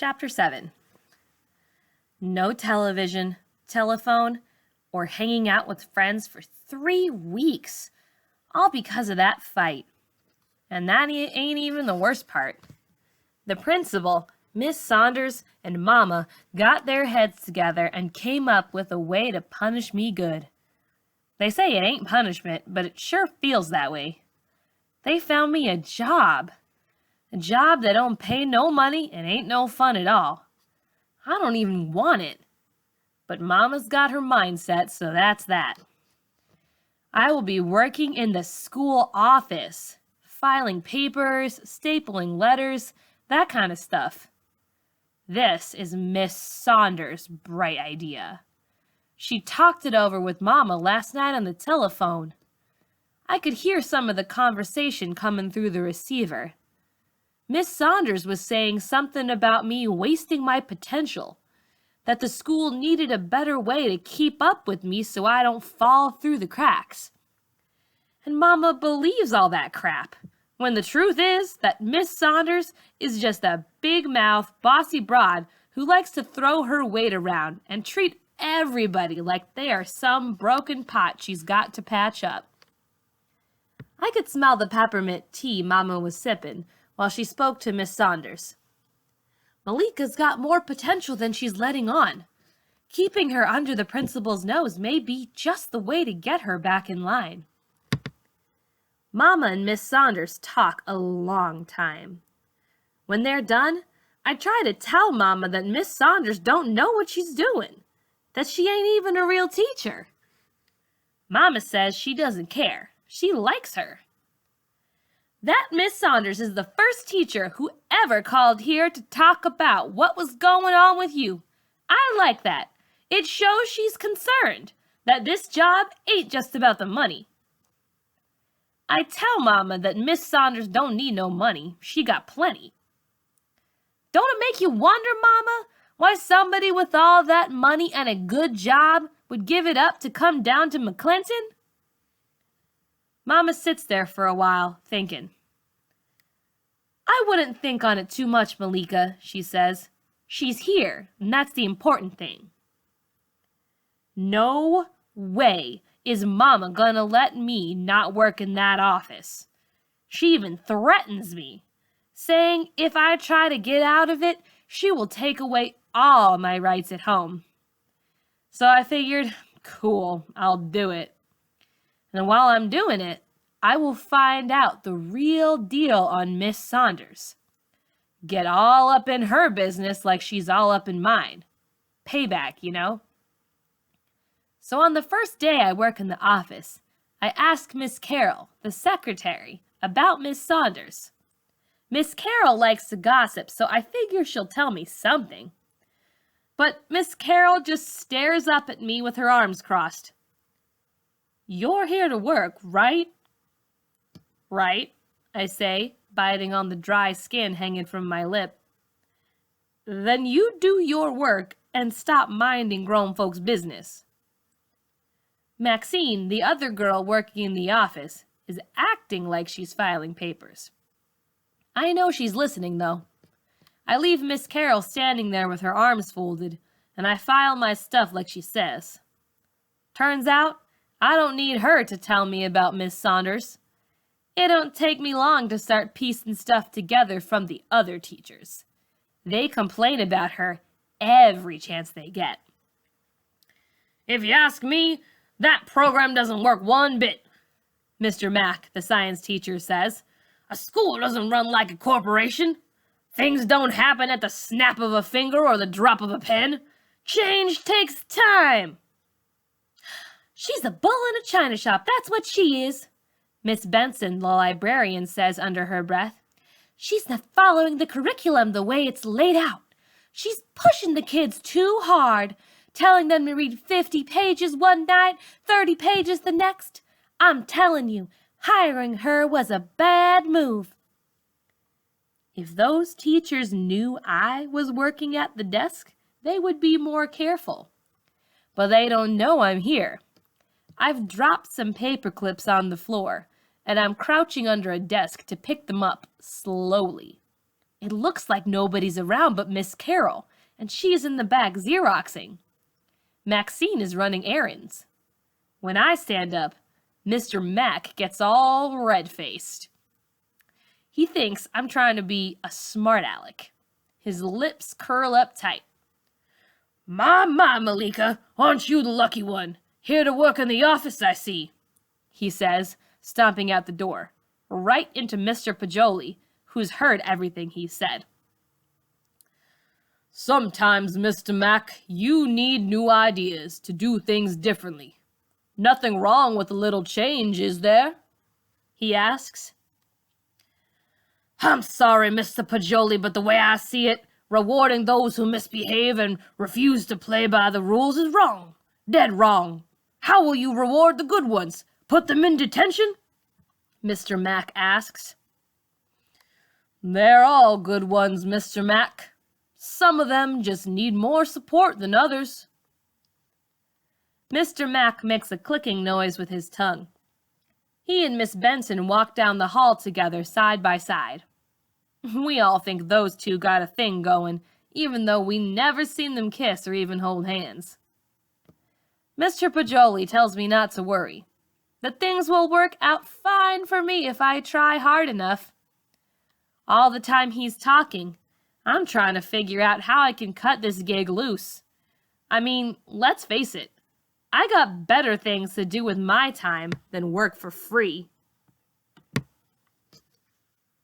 Chapter 7. No television, telephone, or hanging out with friends for 3 weeks, all because of that fight. And that ain't even the worst part. The principal, Miss Saunders, and Mama got their heads together and came up with a way to punish me good. They say it ain't punishment, but it sure feels that way. They found me a job that don't pay no money and ain't no fun at all. I don't even want it. But Mama's got her mindset, so that's that. I will be working in the school office, filing papers, stapling letters, that kind of stuff. This is Miss Saunders' bright idea. She talked it over with Mama last night on the telephone. I could hear some of the conversation coming through the receiver. Miss Saunders was saying something about me wasting my potential, that the school needed a better way to keep up with me so I don't fall through the cracks. And Mama believes all that crap, when the truth is that Miss Saunders is just a big-mouthed, bossy broad who likes to throw her weight around and treat everybody like they are some broken pot she's got to patch up. I could smell the peppermint tea Mama was sipping while she spoke to Miss Saunders. Malika's got more potential than she's letting on. Keeping her under the principal's nose may be just the way to get her back in line. Mama and Miss Saunders talk a long time. When they're done, I try to tell Mama that Miss Saunders don't know what she's doing, that she ain't even a real teacher. Mama says she doesn't care. She likes her. That Miss Saunders is the first teacher who ever called here to talk about what was going on with you. I like that. It shows she's concerned, that this job ain't just about the money. I tell Mama that Miss Saunders don't need no money. She got plenty. Don't it make you wonder, Mama, why somebody with all that money and a good job would give it up to come down to McClinton? Mama sits there for a while, thinking. I wouldn't think on it too much, Malika, she says. She's here, and that's the important thing. No way is Mama gonna let me not work in that office. She even threatens me, saying if I try to get out of it, she will take away all my rights at home. So I figured, cool, I'll do it. And while I'm doing it, I will find out the real deal on Miss Saunders. Get all up in her business like she's all up in mine. Payback, you know? So on the first day I work in the office, I ask Miss Carroll, the secretary, about Miss Saunders. Miss Carroll likes to gossip, so I figure she'll tell me something. But Miss Carroll just stares up at me with her arms crossed. You're here to work, right? Right, I say, biting on the dry skin hanging from my lip. Then you do your work and stop minding grown folks' business. Maxine, the other girl working in the office, is acting like she's filing papers. I know she's listening, though. I leave Miss Carroll standing there with her arms folded, and I file my stuff like she says. Turns out, I don't need her to tell me about Miss Saunders. It don't take me long to start piecing stuff together from the other teachers. They complain about her every chance they get. If you ask me, that program doesn't work one bit, Mr. Mack, the science teacher, says. A school doesn't run like a corporation. Things don't happen at the snap of a finger or the drop of a pen. Change takes time. She's a bull in a china shop, that's what she is, Miss Benson, the librarian, says under her breath. She's not following the curriculum the way it's laid out. She's pushing the kids too hard, telling them to read 50 pages one night, 30 pages the next. I'm telling you, hiring her was a bad move. If those teachers knew I was working at the desk, they would be more careful. But they don't know I'm here. I've dropped some paper clips on the floor, and I'm crouching under a desk to pick them up slowly. It looks like nobody's around but Miss Carol, and she is in the back Xeroxing. Maxine is running errands. When I stand up, Mr. Mac gets all red-faced. He thinks I'm trying to be a smart aleck. His lips curl up tight. My, Malika, aren't you the lucky one? Here to work in the office, I see, he says, stomping out the door, right into Mr. Pajoli, who's heard everything he said. Sometimes, Mr. Mac, you need new ideas to do things differently. Nothing wrong with a little change, is there? He asks. I'm sorry, Mr. Pajoli, but the way I see it, rewarding those who misbehave and refuse to play by the rules is wrong. Dead wrong. How will you reward the good ones? Put them in detention? Mr. Mac asks. They're all good ones, Mr. Mac. Some of them just need more support than others. Mr. Mac makes a clicking noise with his tongue. He and Miss Benson walk down the hall together side by side. We all think those two got a thing going, even though we never seen them kiss or even hold hands. Mr. Pajoli tells me not to worry, that things will work out fine for me if I try hard enough. All the time he's talking, I'm trying to figure out how I can cut this gig loose. I mean, let's face it, I got better things to do with my time than work for free.